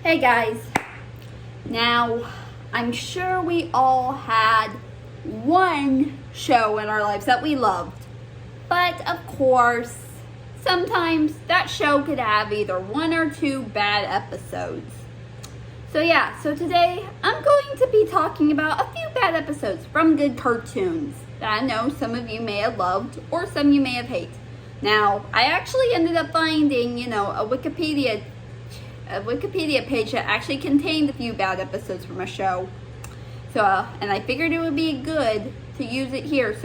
Hey guys, now I'm sure we all had one show in our lives that we loved, but of course, sometimes that show could have either one or two bad episodes. So today I'm going to be talking about a few bad episodes from good cartoons that I know some of you may have loved or some you may have hated. Now, I actually ended up finding, a Wikipedia page that actually contained a few bad episodes from a show. And I figured it would be good to use it here.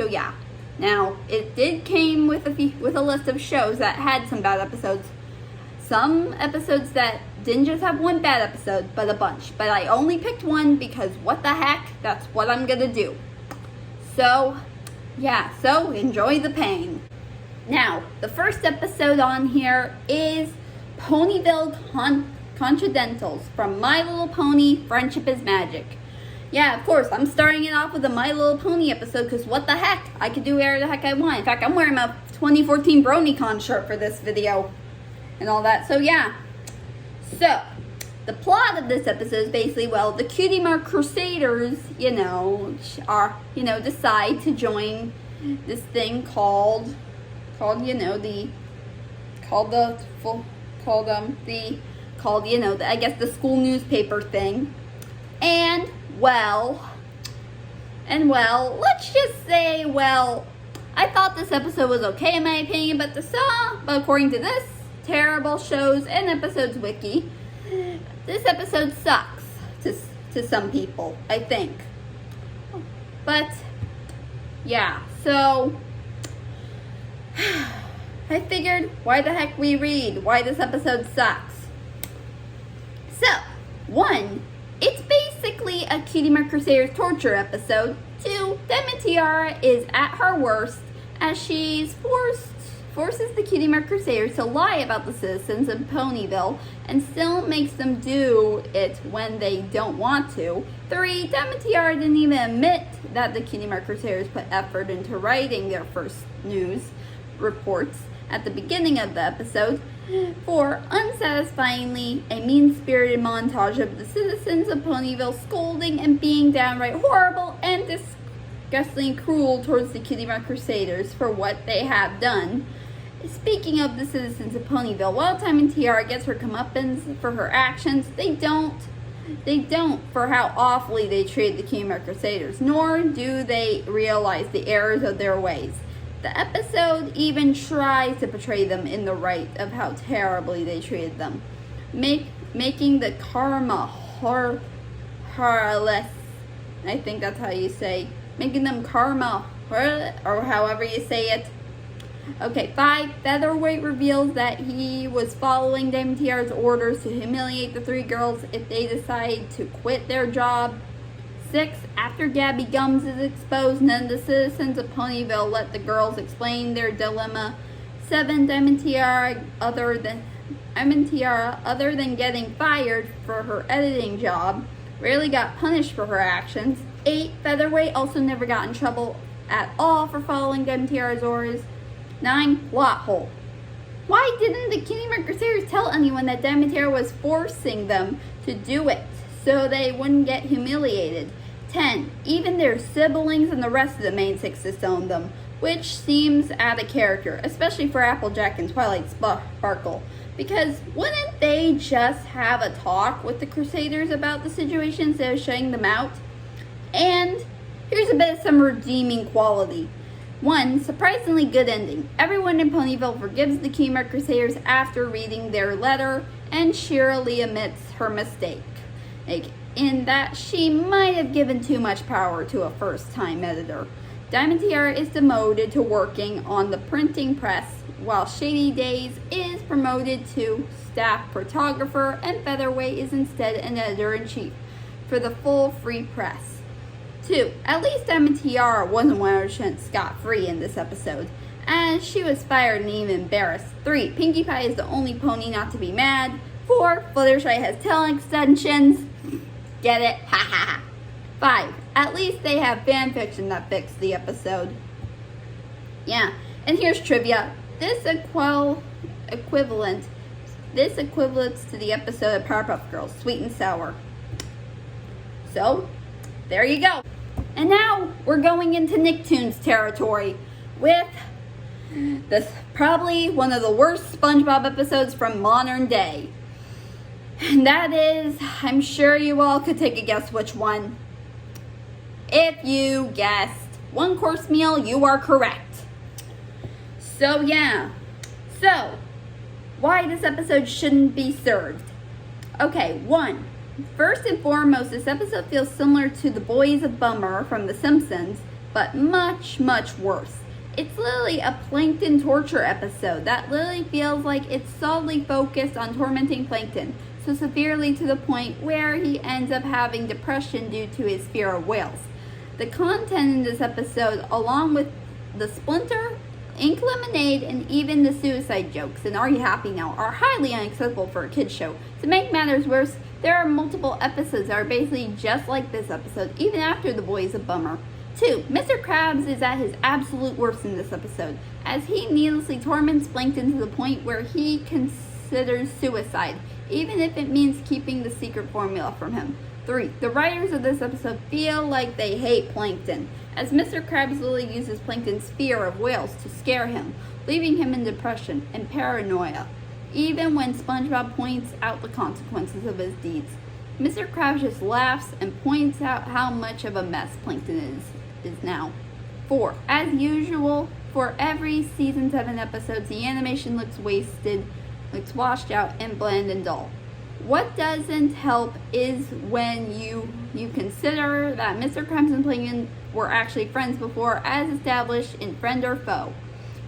Now it did came with a list of shows that had some bad episodes. Some episodes that didn't just have one bad episode, but a bunch. But I only picked one because what the heck, that's what I'm gonna do. So enjoy the pain. Now, the first episode on here is Ponyville Confidentials from My Little Pony Friendship is Magic. Yeah, of course, I'm starting it off with a My Little Pony episode because what the heck? I could do whatever the heck I want. In fact, I'm wearing my 2014 BronyCon shirt for this video and all that. So, the plot of this episode is basically, the Cutie Mark Crusaders, decide to join this thing called the school newspaper thing. And let's just say, I thought this episode was okay in my opinion, but according to this terrible shows and episodes wiki, this episode sucks to some people, I think. But I figured, why the heck we read why this episode sucks. So, 1, it's basically a Cutie Mark Crusaders torture episode. 2, Diamond Tiara is at her worst as she forces the Cutie Mark Crusaders to lie about the citizens of Ponyville and still makes them do it when they don't want to. 3, Diamond Tiara didn't even admit that the Cutie Mark Crusaders put effort into writing their first news reports at the beginning of the episode. 4, unsatisfyingly, a mean-spirited montage of the citizens of Ponyville scolding and being downright horrible and disgustingly cruel towards the Cutie Mark Crusaders for what they have done. Speaking of the citizens of Ponyville, while Diamond Tiara gets her comeuppance for her actions, they don't for how awfully they treated the Cutie Mark Crusaders, nor do they realize the errors of their ways. The episode even tries to portray them in the right of how terribly they treated them, making the karma horrorless. I think that's how you say, making them karma or however you say it. Okay, 5, Featherweight reveals that he was following Diamond Tiara's orders to humiliate the 3 girls if they decide to quit their job. 6, after Gabby Gums is exposed, none of the citizens of Ponyville let the girls explain their dilemma. 7, Diamond Tiara, other than getting fired for her editing job, rarely got punished for her actions. 8, Featherweight also never got in trouble at all for following Diamond Tiara's orders. 9, plot hole. Why didn't the Cutie Mark Crusaders tell anyone that Diamond Tiara was forcing them to do it so they wouldn't get humiliated? 10, even their siblings and the rest of the main 6 disowned them, which seems out of character, especially for Applejack and Twilight Sparkle, because wouldn't they just have a talk with the Crusaders about the situation instead of shutting them out? And here's a bit of some redeeming quality. 1, surprisingly good ending. Everyone in Ponyville forgives the Cutie Mark Crusaders after reading their letter, and Shirley admits her mistake, in that she might have given too much power to a first-time editor. Diamond Tiara is demoted to working on the printing press, while Shady Days is promoted to staff photographer, and Featherweight is instead an editor-in-chief for the full free press. 2, at least Diamond Tiara wasn't 100% scot-free in this episode, as she was fired and even embarrassed. 3, Pinkie Pie is the only pony not to be mad. 4, Fluttershy has tail extensions. Get it? Ha ha ha. 5, at least they have fan fiction that fixed the episode. And here's trivia. This equivalent This equates to the episode of Powerpuff Girls, Sweet and Sour. So, there you go. And now we're going into Nicktoons territory with this probably one of the worst SpongeBob episodes from modern day. And that is, I'm sure you all could take a guess which one. If you guessed one course meal, you are correct. So yeah. So, why this episode shouldn't be served. Okay, one. First and foremost, this episode feels similar to The Boys of Bummer from The Simpsons, but much, much worse. It's literally a Plankton torture episode that literally feels like it's solely focused on tormenting Plankton, so severely to the point where he ends up having depression due to his fear of whales. The content in this episode, along with the Splinter, Ink Lemonade, and even the suicide jokes and Are You Happy Now, are highly unacceptable for a kids show. To make matters worse, there are multiple episodes that are basically just like this episode, even after The Boys of Bummer. 2. Mr. Krabs is at his absolute worst in this episode, as he needlessly torments Plankton to the point where he considers suicide, even if it means keeping the secret formula from him. 3. The writers of this episode feel like they hate Plankton, as Mr. Krabs literally uses Plankton's fear of whales to scare him, leaving him in depression and paranoia, even when SpongeBob points out the consequences of his deeds. Mr. Krabs just laughs and points out how much of a mess Plankton is now. 4. As usual, for every season 7 episodes, the animation looks wasted, looks washed out, and bland and dull. What doesn't help is when you consider that Mr. Krabs and Plankton were actually friends before, as established in Friend or Foe.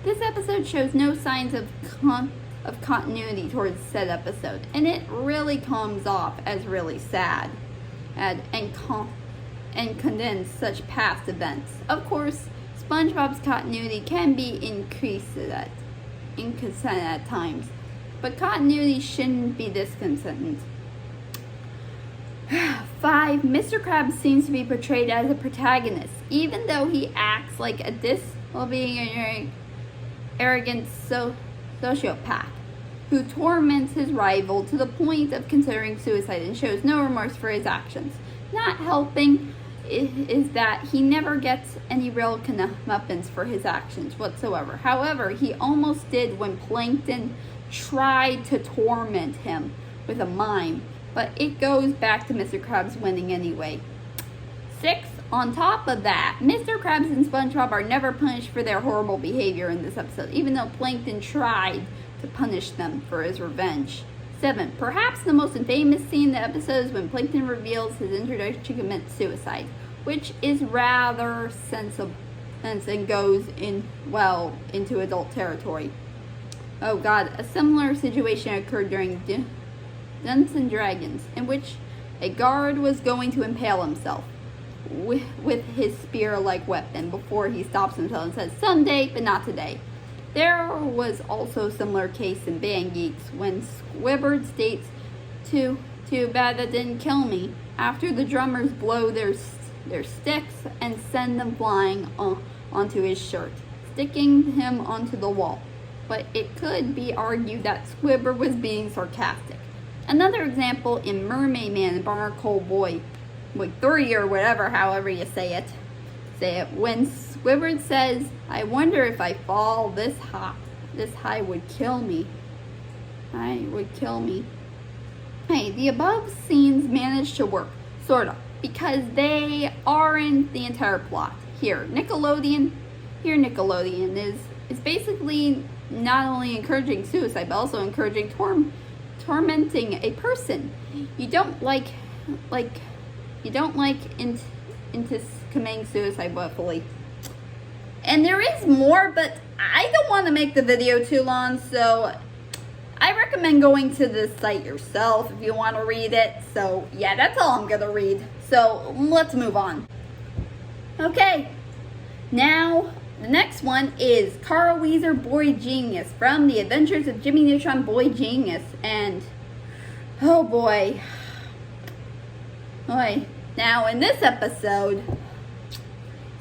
This episode shows no signs of continuity towards said episode, and it really comes off as really sad and condense such past events. Of course, SpongeBob's continuity can be inconsistent at times, but continuity shouldn't be disconcerting. 5. Mr. Krabs seems to be portrayed as a protagonist, even though he acts like a disobedient, arrogant sociopath who torments his rival to the point of considering suicide and shows no remorse for his actions. Not helping is that he never gets any real comeuppance for his actions whatsoever. However, he almost did when Plankton tried to torment him with a mime, but it goes back to Mr. Krabs winning anyway. 6. On top of that, Mr. Krabs and SpongeBob are never punished for their horrible behavior in this episode, even though Plankton tried to punish them for his revenge. 7. Perhaps the most infamous scene in the episode is when Plankton reveals his introduction to commit suicide, which is rather sensible and goes into adult territory. Oh god, a similar situation occurred during Dungeons and Dragons, in which a guard was going to impale himself with his spear-like weapon before he stops himself and says, "Someday, but not today." There was also a similar case in Band Geeks when Squidward states, Too bad that didn't kill me," after the drummers blow their sticks and send them flying onto his shirt, sticking him onto the wall. But it could be argued that Squidward was being sarcastic. Another example in Mermaid Man and Barnacle Boy 3 or whatever, however you say it, when Squidward says, "I wonder if I fall this high would kill me. Hey, the above scenes manage to work, sorta, because they aren't the entire plot. Here, Nickelodeon is basically not only encouraging suicide, but also encouraging tormenting a person you don't like into committing suicide willfully. And there is more, but I don't want to make the video too long, so I recommend going to the site yourself if you want to read it. So yeah, that's all I'm gonna read. So let's move on. Okay, now the next one is Carl Wheezer Boy Genius from The Adventures of Jimmy Neutron Boy Genius. And oh boy. Now in this episode,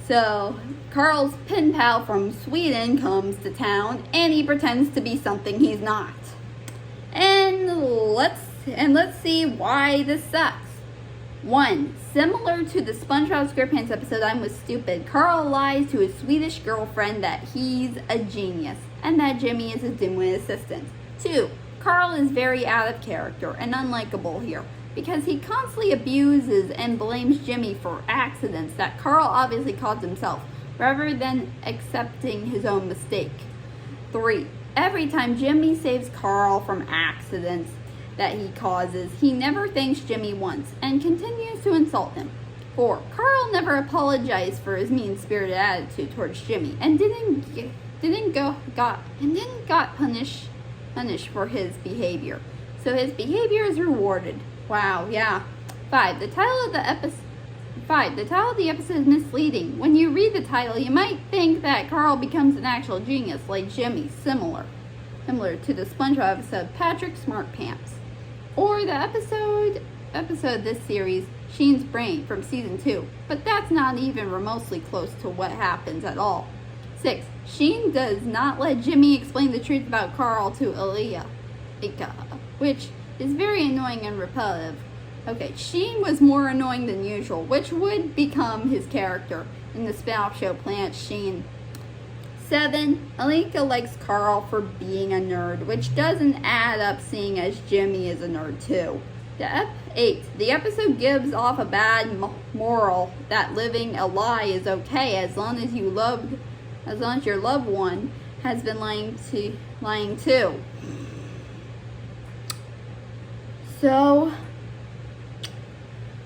so Carl's pen pal from Sweden comes to town and he pretends to be something he's not. And let's see why this sucks. 1. Similar to the SpongeBob SquarePants episode I'm Was Stupid, Carl lies to his Swedish girlfriend that he's a genius and that Jimmy is his dimwit assistant. 2. Carl is very out of character and unlikable here because he constantly abuses and blames Jimmy for accidents that Carl obviously caused himself rather than accepting his own mistake. 3. Every time Jimmy saves Carl from accidents that he causes, he never thanks Jimmy once and continues to insult him. 4. Carl never apologized for his mean-spirited attitude towards Jimmy and didn't got punished for his behavior. So his behavior is rewarded. Wow, yeah. 5. The title of the episode is misleading. When you read the title, you might think that Carl becomes an actual genius like Jimmy, similar to the SpongeBob episode Patrick Smart Pants. Or the episode this series, Sheen's Brain from season 2. But that's not even remotely close to what happens at all. 6. Sheen does not let Jimmy explain the truth about Carl to Ika, which is very annoying and repetitive. Okay, Sheen was more annoying than usual, which would become his character in the spin-off show Planet Sheen. 7. Alika likes Carl for being a nerd, which doesn't add up seeing as Jimmy is a nerd too. 8. The episode gives off a bad moral that living a lie is okay as long as your loved one has been lying too. So,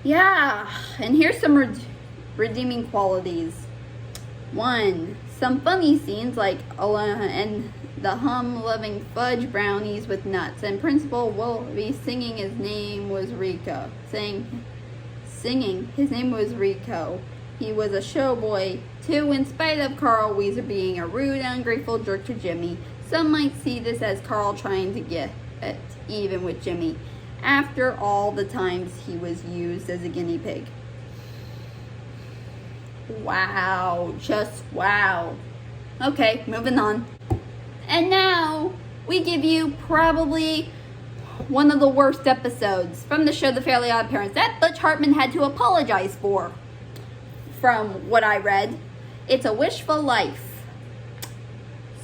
yeah, and here's some redeeming qualities. 1. Some funny scenes like Alana and the loving fudge brownies with nuts, and Principal Willoughby singing his name was Rico. Singing his name was Rico. He was a showboy. 2. In spite of Carl Wheezer being a rude, ungrateful jerk to Jimmy, some might see this as Carl trying to get it even with Jimmy after all the times he was used as a guinea pig. Wow, just wow. Okay, moving on. And now we give you probably one of the worst episodes from the show The Fairly Odd Parents that Butch Hartman had to apologize for. From what I read, It's a Wishful Life.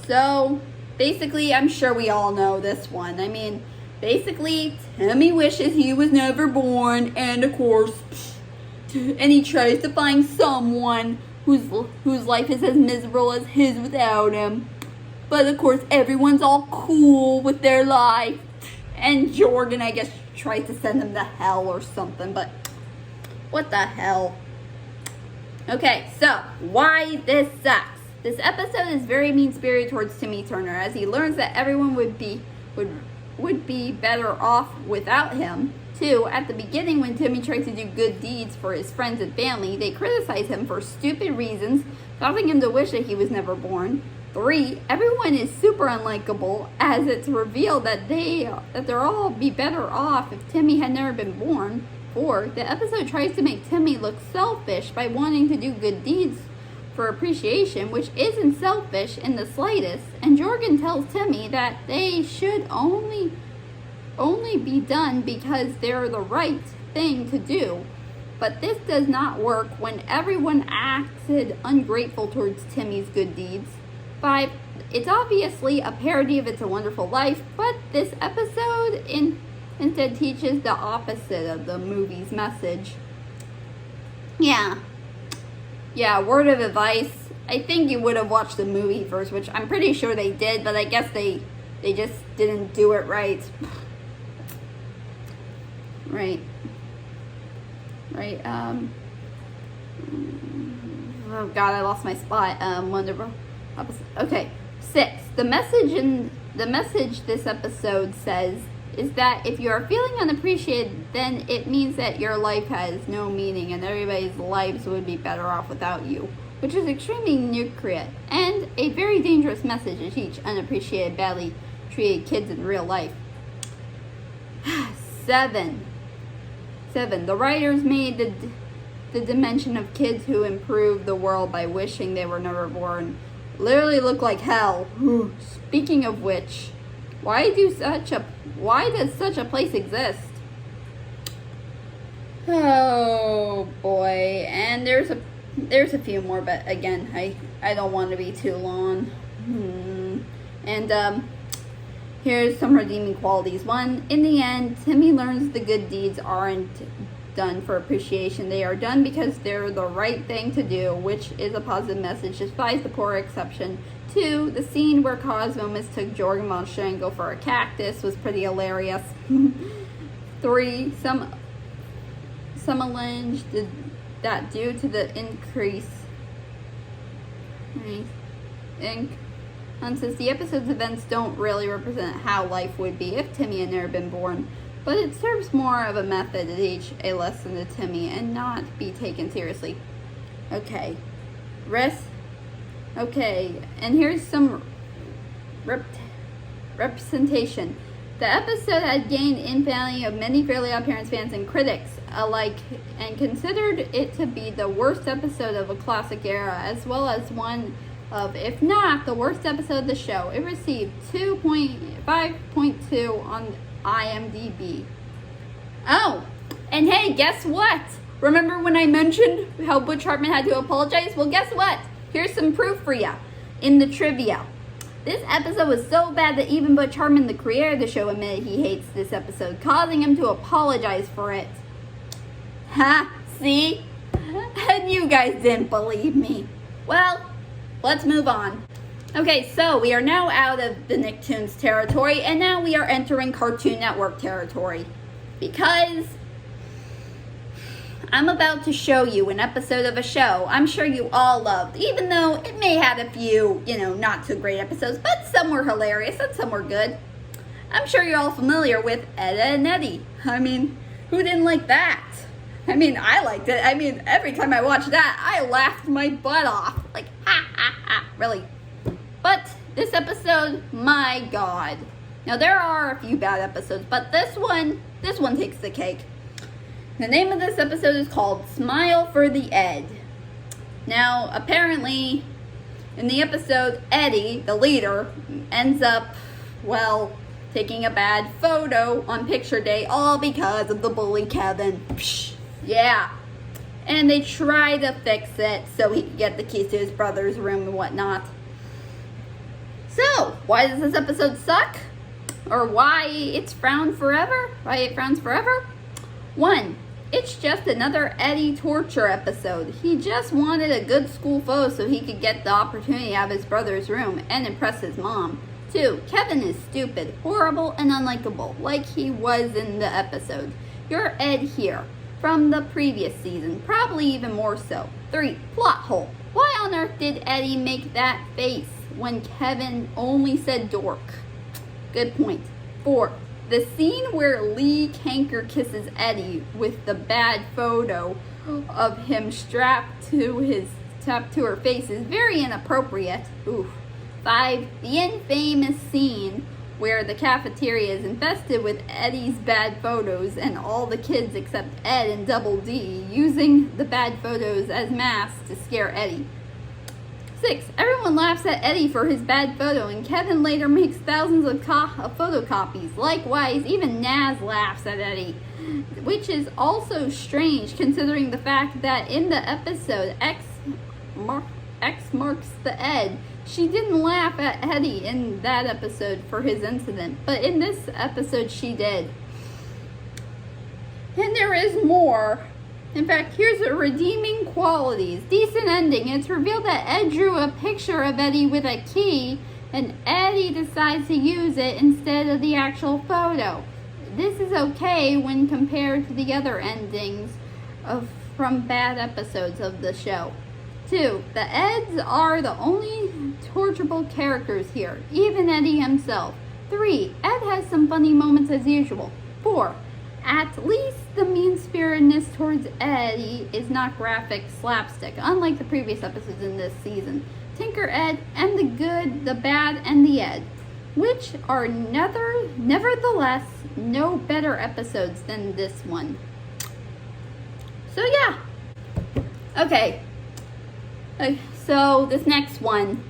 So, basically, I'm sure we all know this one. I mean, basically, Timmy wishes he was never born, and of course, and he tries to find someone whose life is as miserable as his without him. But of course, everyone's all cool with their life. And Jordan, I guess, tries to send him to hell or something. But what the hell? Okay, so why this sucks. This episode is very mean-spirited towards Timmy Turner as he learns that everyone would be better off without him. 2. At the beginning, when Timmy tries to do good deeds for his friends and family, they criticize him for stupid reasons, causing him to wish that he was never born. 3. Everyone is super unlikable as it's revealed that they're all be better off if Timmy had never been born. 4. The episode tries to make Timmy look selfish by wanting to do good deeds for appreciation, which isn't selfish in the slightest, and Jorgen tells Timmy that they should only be done because they're the right thing to do. But this does not work when everyone acted ungrateful towards Timmy's good deeds. 5. It's obviously a parody of It's a Wonderful Life, but this episode instead teaches the opposite of the movie's message. Yeah, word of advice. I think you would have watched the movie first, which I'm pretty sure they did, but I guess they just didn't do it right. Right. Oh God, I lost my spot. Wonderful. Okay. 6. The message this episode says is that if you are feeling unappreciated, then it means that your life has no meaning and everybody's lives would be better off without you, which is extremely nutrient and a very dangerous message to teach unappreciated, badly treated kids in real life. 7. The writers made the dimension of kids who improve the world by wishing they were never born literally look like hell. Speaking of which, Why does such a place exist? Oh boy, and there's a few more, but again, I don't want to be too long. And here's some redeeming qualities. 1, in the end, Timmy learns the good deeds aren't done for appreciation. They are done because they're the right thing to do, which is a positive message, despite the poor exception. 2, the scene where Cosmo mistook Jorgen von Strangle for a cactus was pretty hilarious. 3, some alleged that due to the increase says the episode's events don't really represent how life would be if Timmy had never been born, but it serves more of a method to teach a lesson to Timmy and not be taken seriously. Okay, and here's some representation. The episode had gained in value of many Fairly Odd Parents fans and critics alike, and considered it to be the worst episode of a classic era, as well as one of, if not the worst episode of the show. It received 5.2 on IMDb. Oh, and hey, guess what? Remember when I mentioned how Butch Hartman had to apologize? Well, guess what? Here's some proof for ya in the trivia. This episode was so bad that even Butch Hartman, the creator of the show, admitted he hates this episode, causing him to apologize for it. Ha! See? And you guys didn't believe me. Well, let's move on. Okay, so we are now out of the Nicktoons territory, and now we are entering Cartoon Network territory. Because I'm about to show you an episode of a show I'm sure you all loved, even though it may have a few, not so great episodes, but some were hilarious and some were good. I'm sure you're all familiar with Ed, Edd n Eddy. I mean, who didn't like that? I mean, I liked it. I mean, every time I watched that, I laughed my butt off. Like, ha, ha, ha, really. But this episode, my God. Now, there are a few bad episodes, but this one takes the cake. The name of this episode is called Smile for the Ed. Now, apparently, in the episode, Eddie, the leader, ends up, taking a bad photo on picture day, all because of the bully Kevin. Psh, yeah. And they try to fix it so he can get the keys to his brother's room and whatnot. So, why does this episode suck? Or why it's frowned forever? Why it frowns forever? 1, it's just another Eddie torture episode. He just wanted a good school photo so he could get the opportunity out of his brother's room and impress his mom. 2, Kevin is stupid, horrible, and unlikable, like he was in the episode. You're Ed here, from the previous season, probably even more so. 3, plot hole. Why on earth did Eddie make that face when Kevin only said dork? Good point. 4, the scene where Lee Kanker kisses Eddie with the bad photo of him strapped to her face is very inappropriate. Oof. 5, the infamous scene where the cafeteria is infested with Eddie's bad photos and all the kids except Ed and Double D using the bad photos as masks to scare Eddie. 6, everyone laughs at Eddie for his bad photo, and Kevin later makes thousands of photocopies. Likewise, even Naz laughs at Eddie, which is also strange considering the fact that in the episode X marks the Ed, she didn't laugh at Eddie in that episode for his incident, but in this episode she did. And there is more. In fact, here's the redeeming qualities. Decent ending. It's revealed that Ed drew a picture of Eddie with a key, and Eddie decides to use it instead of the actual photo. This is okay when compared to the other endings from bad episodes of the show. 2, the Eds are the only torturable characters here, even Eddie himself. 3, Ed has some funny moments as usual. 4, at least the mean-spiritedness towards Eddie is not graphic slapstick, unlike the previous episodes in this season. Tinker Ed and the Good, the Bad, and the Ed, which are nevertheless no better episodes than this one. So yeah. Okay. So this next one.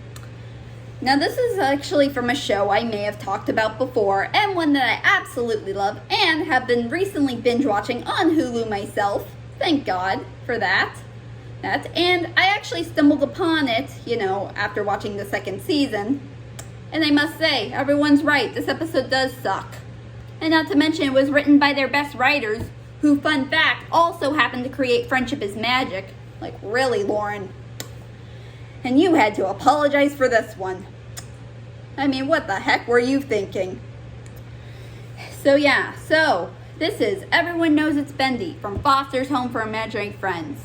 Now, this is actually from a show I may have talked about before, and one that I absolutely love, and have been recently binge watching on Hulu myself. Thank God for that. And I actually stumbled upon it, after watching the second season. And I must say, everyone's right, this episode does suck. And not to mention, it was written by their best writers, who, fun fact, also happened to create Friendship is Magic. Like, really, Lauren? And you had to apologize for this one. I mean, what the heck were you thinking? So this is Everyone Knows It's Bendy from Foster's Home for Imaginary Friends.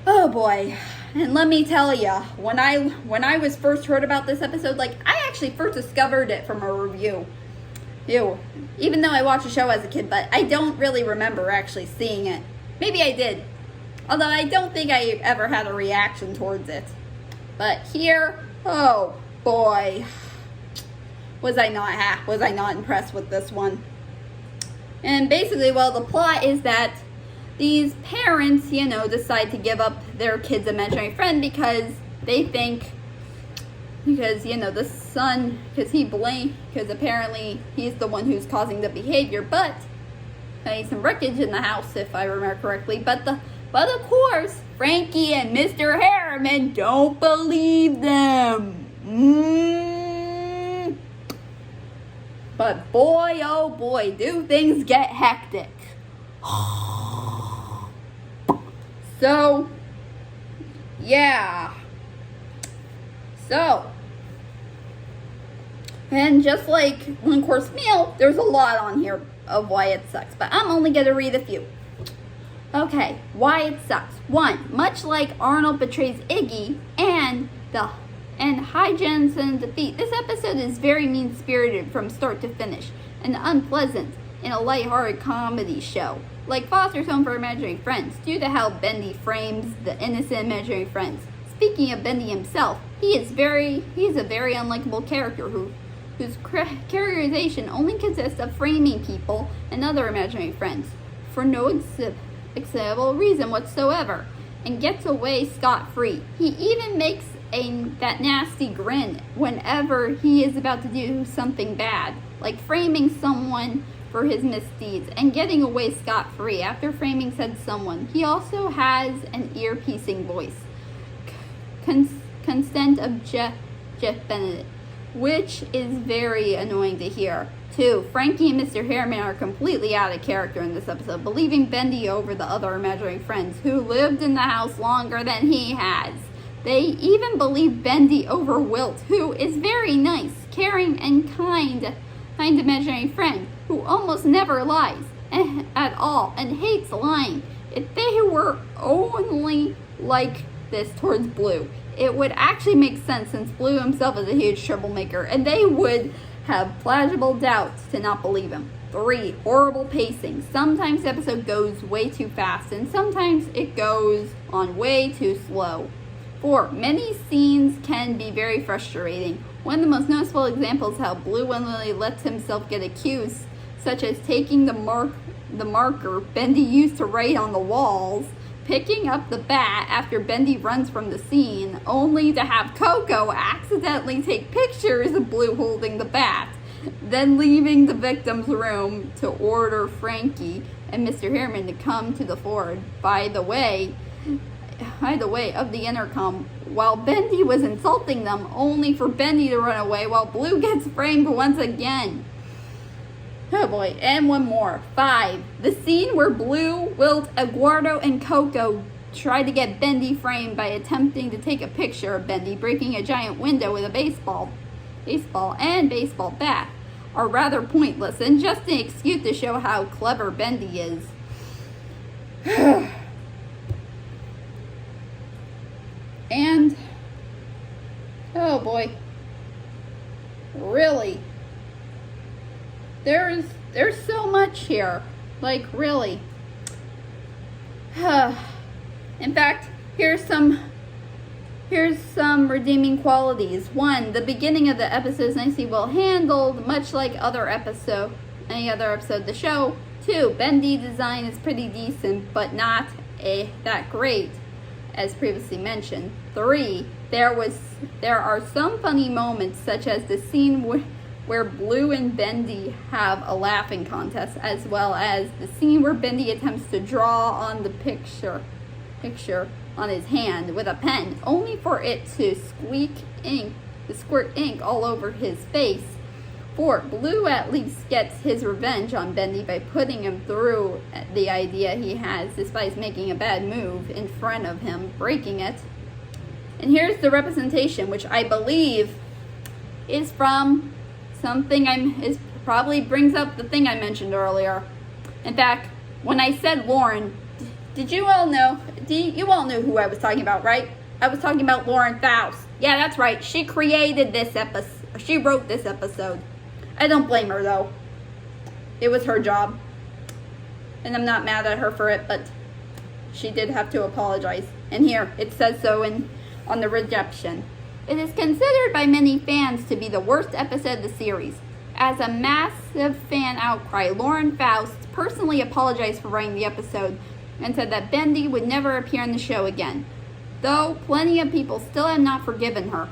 Oh boy. And let me tell you, when I was first heard about this episode, I actually first discovered it from a review. Even though I watched the show as a kid, but I don't really remember actually seeing it. Maybe I did. Although I don't think I ever had a reaction towards it. But here, oh boy, was I not impressed with this one. And basically, the plot is that these parents, decide to give up their kid's imaginary friend because they think, the son, because apparently he's the one who's causing the behavior, but there's some wreckage in the house, if I remember correctly, but of course, Frankie and Mr. Harriman don't believe them. But boy, oh boy, do things get hectic. So, yeah. And just like One Course Meal, there's a lot on here of why it sucks, but I'm only going to read a few. Okay, why it sucks. 1, much like Arnold betrays Iggy and Hi Jensen defeat, this episode is very mean-spirited from start to finish and unpleasant in a lighthearted comedy show. Like Foster's Home for Imaginary Friends, due to how Bendy frames the innocent imaginary friends. Speaking of Bendy himself, he's a very unlikable character whose characterization only consists of framing people and other imaginary friends for no acceptable reason whatsoever, and gets away scot-free. He even makes that nasty grin whenever he is about to do something bad, like framing someone for his misdeeds and getting away scot-free after framing said someone. He also has an ear-piercing voice, consent of Jeff Bennett, which is very annoying to hear. 2, Frankie and Mr. Harriman are completely out of character in this episode, believing Bendy over the other imaginary friends who lived in the house longer than he has. They even believe Bendy over Wilt, who is very nice, caring, and kind imaginary friend who almost never lies at all and hates lying. If they were only like this towards Blue, it would actually make sense, since Blue himself is a huge troublemaker, and they would have plausible doubts to not believe him. 3, horrible pacing. Sometimes the episode goes way too fast, and sometimes it goes on way too slow. 4, many scenes can be very frustrating. One of the most noticeable examples is how Blue willingly lets himself get accused, such as taking the marker Bendy used to write on the walls, picking up the bat after Bendy runs from the scene, only to have Coco accidentally take pictures of Blue holding the bat, then leaving the victim's room to order Frankie and Mr. Harriman to come to the fore. By the way of the intercom, while Bendy was insulting them, only for Bendy to run away while Blue gets framed once again. Oh boy, and one more. 5, the scene where Blue, Wilt, Eduardo, and Coco try to get Bendy framed by attempting to take a picture of Bendy breaking a giant window with a baseball and baseball bat are rather pointless and just an excuse to show how clever Bendy is. And, oh boy, really, there's so much here, really. In fact, here's some redeeming qualities. 1, the beginning of the episode is nicely well handled, much like any other episode of the show. 2, Bendy design is pretty decent, but not that great. as previously mentioned. 3, there are some funny moments, such as the scene where Blue and Bendy have a laughing contest, as well as the scene where Bendy attempts to draw on the picture on his hand with a pen, only for it to squirt ink all over his face. 4, Blue at least gets his revenge on Bendy by putting him through the idea he has, despite making a bad move in front of him, breaking it. And here's the representation, which I believe is from something probably brings up the thing I mentioned earlier. In fact, when I said Lauren, did you all know? You all knew who I was talking about, right? I was talking about Lauren Faust. Yeah, that's right. She created this episode. She wrote this episode. I don't blame her, though. It was her job. And I'm not mad at her for it, but she did have to apologize. And here, it says so on the reception. It is considered by many fans to be the worst episode of the series. As a massive fan outcry, Lauren Faust personally apologized for writing the episode and said that Bendy would never appear on the show again, though plenty of people still have not forgiven her.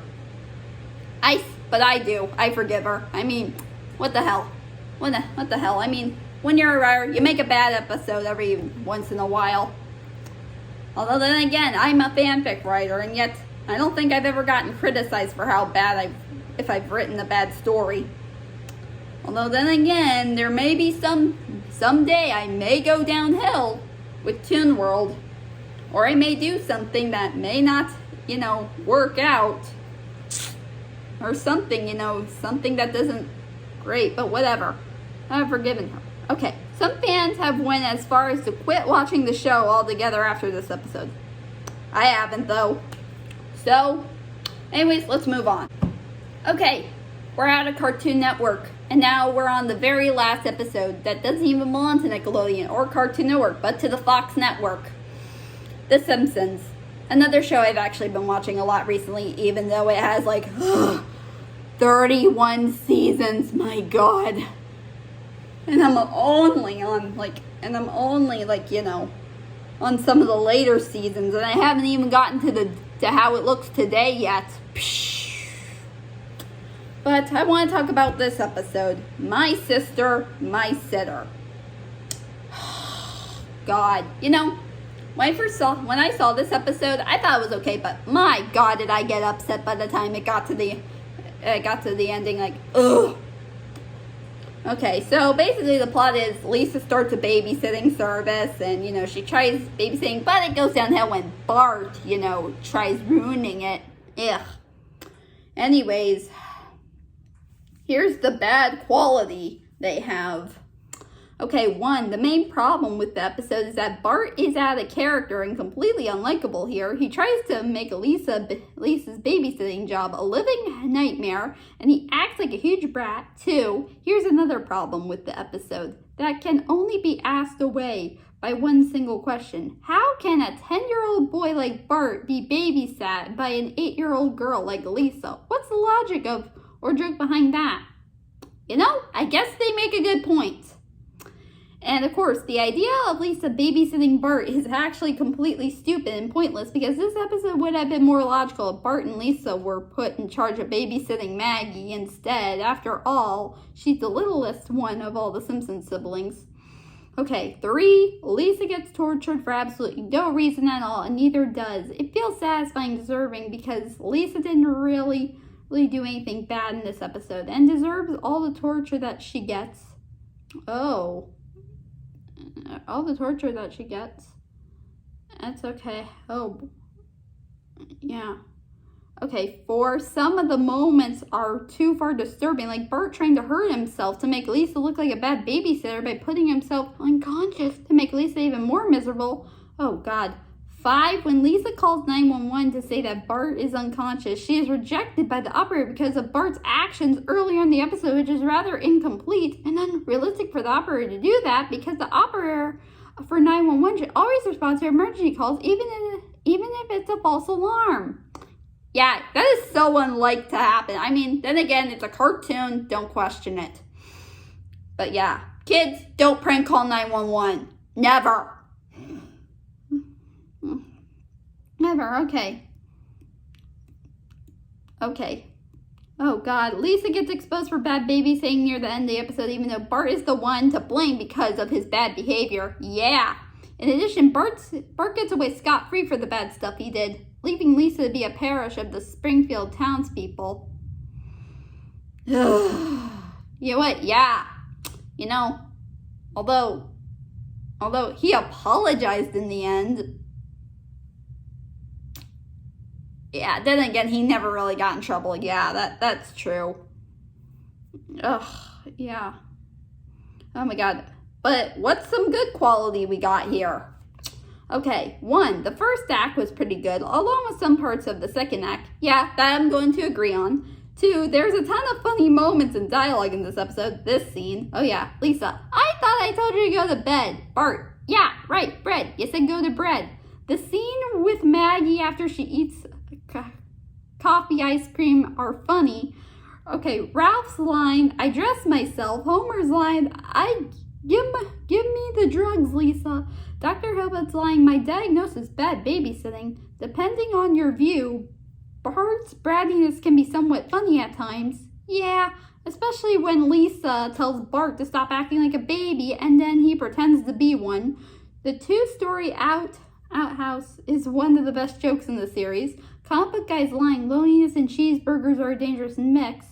But I do. I forgive her. I mean, what the hell? What the hell? I mean, when you're a writer, you make a bad episode every once in a while. Although then again, I'm a fanfic writer, and yet I don't think I've ever gotten criticized for how bad if I've written a bad story. Although then again, there may be someday I may go downhill with Toon World, or I may do something that may not, work out, or something, something that doesn't great, but whatever. I've forgiven her. Okay, some fans have went as far as to quit watching the show altogether after this episode. I haven't, though. So, anyways, let's move on. Okay, we're out of Cartoon Network, and now we're on the very last episode that doesn't even belong to Nickelodeon or Cartoon Network, but to the Fox Network. The Simpsons. Another show I've actually been watching a lot recently, even though it has 31 seasons, my god. And I'm only on on some of the later seasons, and I haven't even gotten to how it looks today yet. But I want to talk about this episode, My Sister, My Sitter. God, when I saw this episode, I thought it was okay, but my god, did I get upset by the time it got to the ending, ugh. Okay, so basically the plot is Lisa starts a babysitting service, and, she tries babysitting, but it goes downhill when Bart, tries ruining it. Ugh. Anyways, here's the bad quality they have. Okay, 1, the main problem with the episode is that Bart is out of character and completely unlikable here. He tries to make Lisa's babysitting job a living nightmare, and he acts like a huge brat. 2, here's another problem with the episode that can only be asked away by one single question. How can a 10-year-old boy like Bart be babysat by an 8-year-old girl like Lisa? What's the logic of or joke behind that? I guess they make a good point. And of course, the idea of Lisa babysitting Bart is actually completely stupid and pointless, because this episode would have been more logical if Bart and Lisa were put in charge of babysitting Maggie instead. After all, she's the littlest one of all the Simpson siblings. Okay, 3, Lisa gets tortured for absolutely no reason at all, and neither does. It feels satisfying and deserving because Lisa didn't really do anything bad in this episode and deserves all the torture that she gets. Oh. All the torture that she gets. That's okay. Oh. Yeah. Okay, 4, some of the moments are too far disturbing, like Bart trying to hurt himself to make Lisa look like a bad babysitter by putting himself unconscious to make Lisa even more miserable. Oh, God. 5, when Lisa calls 911 to say that Bart is unconscious, she is rejected by the operator because of Bart's actions earlier in the episode, which is rather incomplete and unrealistic for the operator to do that, because the operator for 911 should always respond to emergency calls, even if it's a false alarm. Yeah, that is so unlike to happen. I mean, then again, it's a cartoon. Don't question it. But yeah, kids, don't prank call 911. Never. Ever, okay. Okay. Oh god, Lisa gets exposed for bad babysitting near the end of the episode, even though Bart is the one to blame because of his bad behavior. Yeah. In addition, Bart gets away scot-free for the bad stuff he did, leaving Lisa to be a parish of the Springfield townspeople. You know what? Yeah. You know, although he apologized in the end, yeah, then again, he never really got in trouble. Yeah, that's true. Ugh, yeah. Oh my god. But what's some good quality we got here? Okay, 1, the first act was pretty good, along with some parts of the second act. Yeah, that I'm going to agree on. 2, there's a ton of funny moments and dialogue in this episode. This scene. Oh yeah, Lisa, I thought I told you to go to bed. Bart, yeah, right, bread. You said go to bread. The scene with Maggie after she eats coffee ice cream are funny. Okay, Ralph's line, I dress myself. Homer's line, give me the drugs, Lisa. Dr. Hillbut's line, my diagnosis, bad babysitting. Depending on your view, Bart's brattiness can be somewhat funny at times. Yeah, especially when Lisa tells Bart to stop acting like a baby and then he pretends to be one. The 2-story outhouse is one of the best jokes in the series. Comic book guy's line, loneliness and cheeseburgers are a dangerous mix.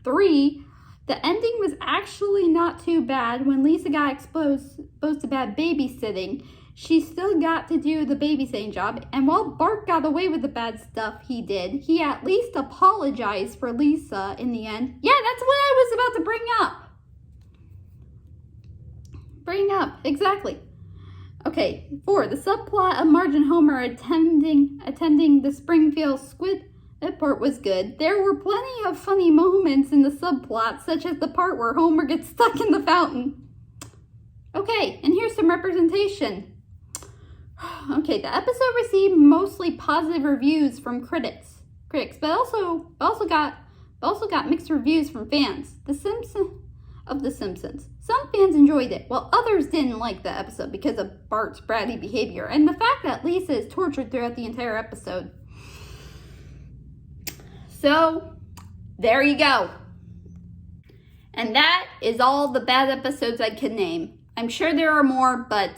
3, the ending was actually not too bad. When Lisa got exposed to bad babysitting, she still got to do the babysitting job. And while Bart got away with the bad stuff he did, he at least apologized for Lisa in the end. Yeah, that's what I was about to bring up. Exactly. Okay, 4, the subplot of Marge and Homer attending the Springfield Squid Port was good. There were plenty of funny moments in the subplot, such as the part where Homer gets stuck in the fountain. Okay, and here's some representation. Okay, the episode received mostly positive reviews from critics, but also got mixed reviews from fans. The Simpsons. Some fans enjoyed it, while others didn't like the episode because of Bart's bratty behavior and the fact that Lisa is tortured throughout the entire episode. So, there you go. And that is all the bad episodes I could name. I'm sure there are more, but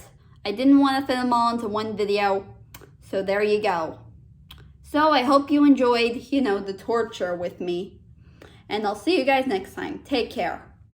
I didn't want to fit them all into one video. So there you go. So I hope you enjoyed, the torture with me. And I'll see you guys next time. Take care.